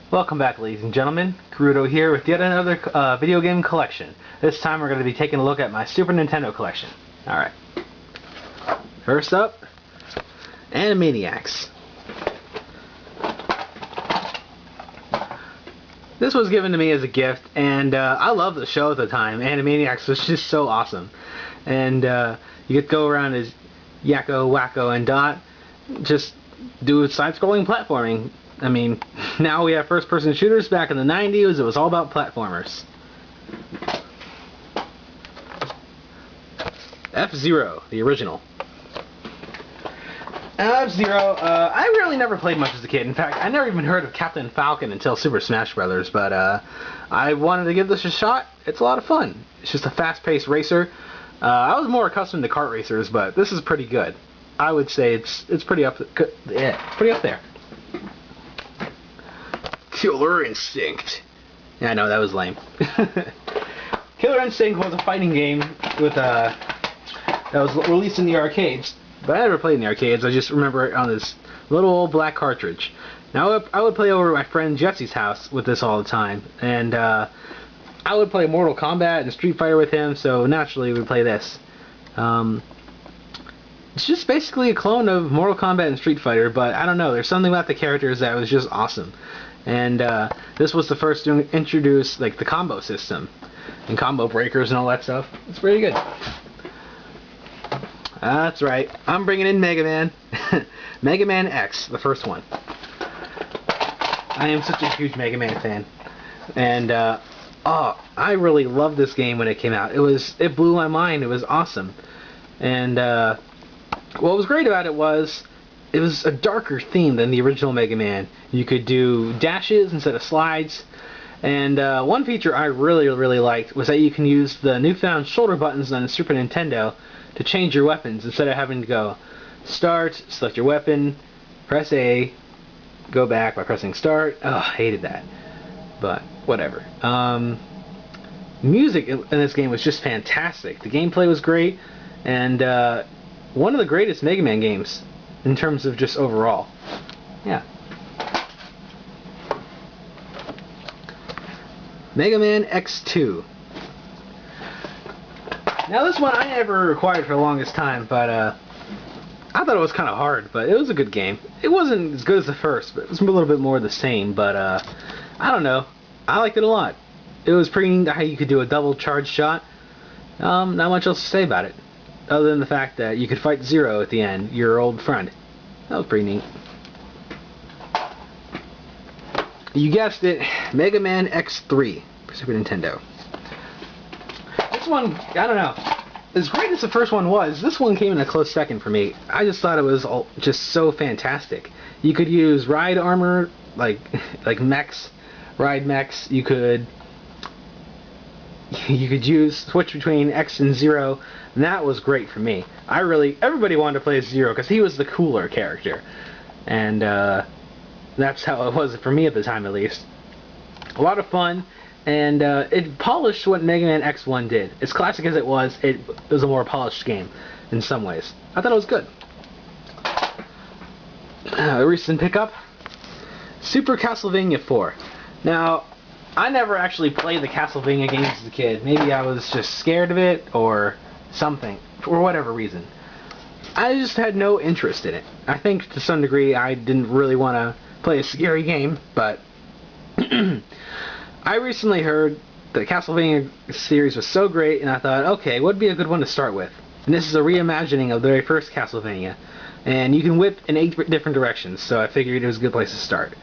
Welcome back, ladies and gentlemen. Korudo here with yet another video game collection. This time we're going to be taking a look at my Super Nintendo collection. Alright. First up, Animaniacs. This was given to me as a gift, and I loved the show at the time. Animaniacs was just so awesome. And you could go around as Yakko, Wacko, and Dot, just do side-scrolling platforming. I mean, now we have first-person shooters. Back in the 90s, it was all about platformers. F-Zero, the original. F-Zero, I really never played much as a kid. In fact, I never even heard of Captain Falcon until Super Smash Bros. But I wanted to give this a shot. It's a lot of fun. It's just a fast-paced racer. I was more accustomed to kart racers, but this is pretty good. I would say it's pretty up there. Killer Instinct. Yeah, I know, that was lame. Killer Instinct was a fighting game with that was released in the arcades, but I never played in the arcades. I just remember it on this little old black cartridge. Now I would play over at my friend Jesse's house with this all the time, and I would play Mortal Kombat and Street Fighter with him, so naturally we would play this. It's just basically a clone of Mortal Kombat and Street Fighter, but I don't know, there's something about the characters that was just awesome. And this was the first to introduce like the combo system and combo breakers and all that stuff. It's pretty good. That's right, I'm bringing in Mega Man. Mega Man X, the first one. I am such a huge Mega Man fan, and I really loved this game when it came out. It blew my mind. It was awesome. And what was great about it was a darker theme than the original Mega Man. You could do dashes instead of slides, and one feature I really liked was that you can use the newfound shoulder buttons on the Super Nintendo to change your weapons instead of having to go start, select your weapon, press A, go back by pressing start. Oh, I hated that, but whatever. Music in this game was just fantastic. The gameplay was great, and one of the greatest Mega Man games in terms of just overall. Yeah. Mega Man X2. Now this one I never acquired for the longest time, but I thought it was kind of hard, but it was a good game. It wasn't as good as the first, but it was a little bit more the same, but I don't know. I liked it a lot. It was pretty neat how you could do a double charge shot. Not much else to say about it, other than the fact that you could fight Zero at the end, your old friend. That was pretty neat. You guessed it, Mega Man X3 for Super Nintendo. This one, I don't know, as great as the first one was, this one came in a close second for me. I just thought it was just so fantastic. You could use ride armor, like mechs, ride mechs. You could switch between X and Zero, and that was great for me. Everybody wanted to play as Zero because he was the cooler character, and that's how it was for me at the time, at least. A lot of fun, and it polished what Mega Man X1 did. As classic as it was a more polished game in some ways. I thought it was good. A recent pickup, Super Castlevania 4. Now, I never actually played the Castlevania games as a kid. Maybe I was just scared of it or something, for whatever reason. I just had no interest in it. I think to some degree I didn't really want to play a scary game, but I recently heard the Castlevania series was so great, and I thought, okay, what would be a good one to start with? And this is a reimagining of the very first Castlevania, and you can whip in 8 different directions, so I figured it was a good place to start.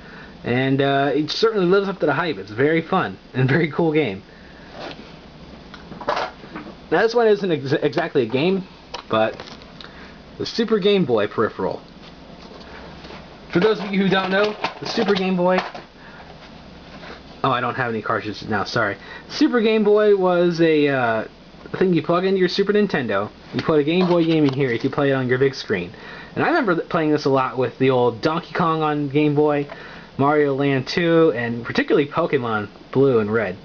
And it certainly lives up to the hype. It's very fun and very cool game. Now this one isn't exactly a game, but the Super Game Boy peripheral. For those of you who don't know, the Super Game Boy... Oh, I don't have any cartridges now, sorry. Super Game Boy was a thing you plug into your Super Nintendo. You put a Game Boy game in here, you can play it on your big screen. And I remember playing this a lot with the old Donkey Kong on Game Boy, Mario Land 2, and particularly Pokemon Blue and Red.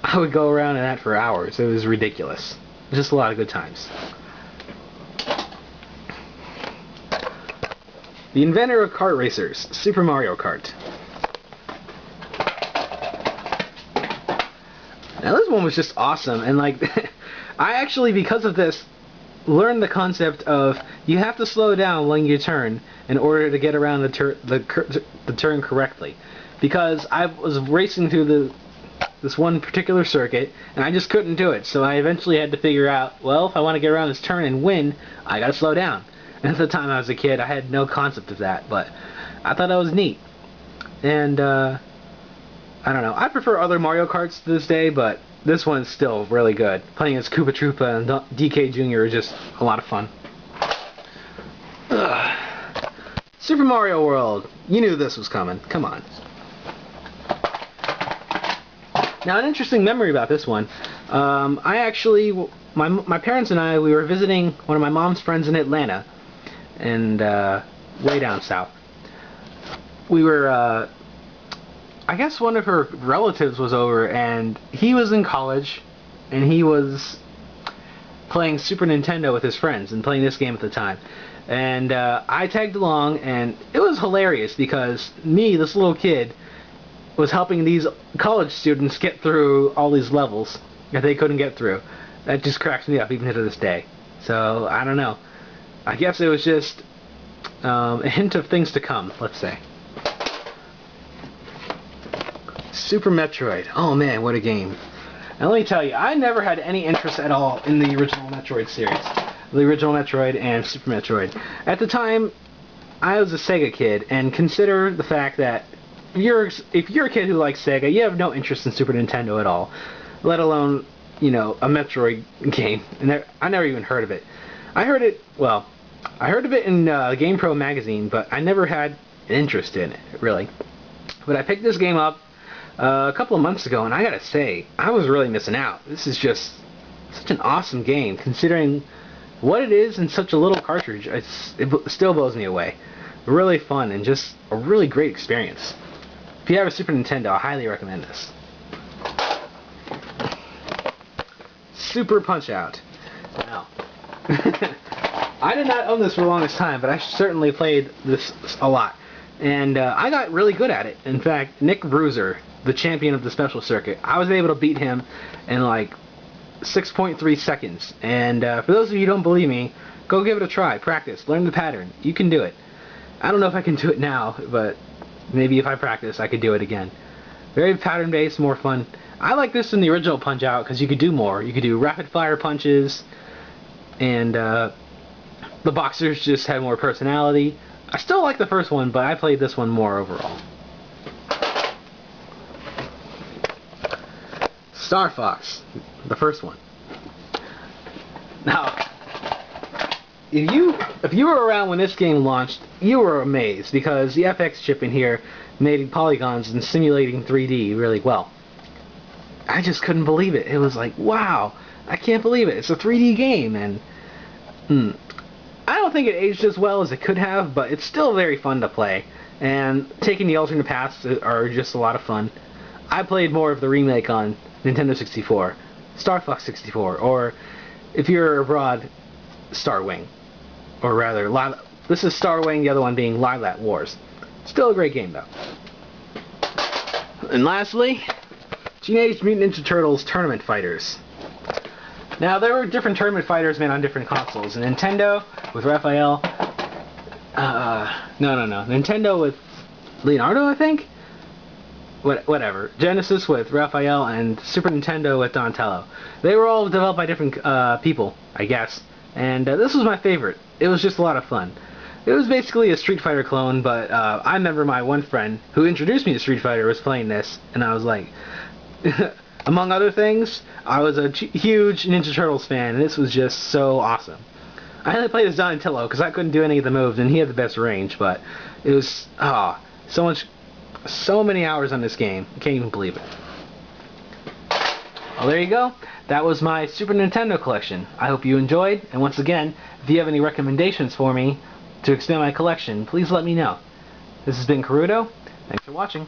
I would go around in that for hours. It was ridiculous. Just a lot of good times. The inventor of kart racers, Super Mario Kart. Now this one was just awesome, and like, I actually, because of this, learned the concept of you have to slow down when you turn in order to get around the turn correctly. Because I was racing through this one particular circuit, and I just couldn't do it, so I eventually had to figure out, well, if I want to get around this turn and win, I gotta slow down. And at the time I was a kid, I had no concept of that, but I thought that was neat. And, I don't know, I prefer other Mario Karts to this day, but this one's still really good. Playing as Koopa Troopa and DK Jr. is just a lot of fun. Ugh. Super Mario World. You knew this was coming. Come on. Now, an interesting memory about this one. I actually, my parents and I, we were visiting one of my mom's friends in Atlanta, and way down south. We were, I guess one of her relatives was over, and he was in college, and he was playing Super Nintendo with his friends and playing this game at the time. And I tagged along, and it was hilarious because me, this little kid, was helping these college students get through all these levels that they couldn't get through. That just cracks me up even to this day. So, I don't know. I guess it was just a hint of things to come, let's say. Super Metroid. Oh man, what a game. Now let me tell you, I never had any interest at all in the original Metroid series. The original Metroid and Super Metroid. At the time, I was a Sega kid, and consider the fact that if you're a kid who likes Sega, you have no interest in Super Nintendo at all, let alone, you know, a Metroid game. And I never even heard of it. I heard of it in GamePro magazine, but I never had an interest in it, really. But I picked this game up a couple of months ago, and I gotta say, I was really missing out. This is just such an awesome game, considering what it is in such a little cartridge. It still blows me away. Really fun, and just a really great experience. If you have a Super Nintendo, I highly recommend this. Super Punch-Out! Now, I did not own this for the longest time, but I certainly played this a lot. And I got really good at it. In fact, Nick Bruiser, the champion of the special circuit, I was able to beat him in like 6.3 seconds. And for those of you who don't believe me, go give it a try. Practice. Learn the pattern. You can do it. I don't know if I can do it now, but maybe if I practice, I could do it again. Very pattern-based, more fun. I like this in the original Punch-Out because you could do more. You could do rapid-fire punches, and the boxers just had more personality. I still like the first one, but I played this one more overall. Starfox, the first one. Now, if you were around when this game launched, you were amazed because the FX chip in here made polygons and simulating 3D really well. I just couldn't believe it. It was like, wow, I can't believe it. It's a 3D game, and I don't think it aged as well as it could have, but it's still very fun to play. And taking the alternate paths are just a lot of fun. I played more of the remake on Nintendo 64, Star Fox 64, or if you're abroad, Star Wing. Or rather, this is Star Wing, the other one being Lilat Wars. Still a great game, though. And lastly, Teenage Mutant Ninja Turtles Tournament Fighters. Now, there were different tournament fighters made on different consoles. Nintendo with Raphael. Nintendo with Leonardo, I think? Whatever. Genesis with Raphael, and Super Nintendo with Donatello. They were all developed by different people, I guess. And this was my favorite. It was just a lot of fun. It was basically a Street Fighter clone, but I remember my one friend who introduced me to Street Fighter was playing this, and I was like... Among other things, I was a huge Ninja Turtles fan, and this was just so awesome. I only played as Donatello because I couldn't do any of the moves, and he had the best range, but it was, so many hours on this game. I can't even believe it. Well, there you go. That was my Super Nintendo collection. I hope you enjoyed, and once again, if you have any recommendations for me to expand my collection, please let me know. This has been Korudo. Thanks for watching.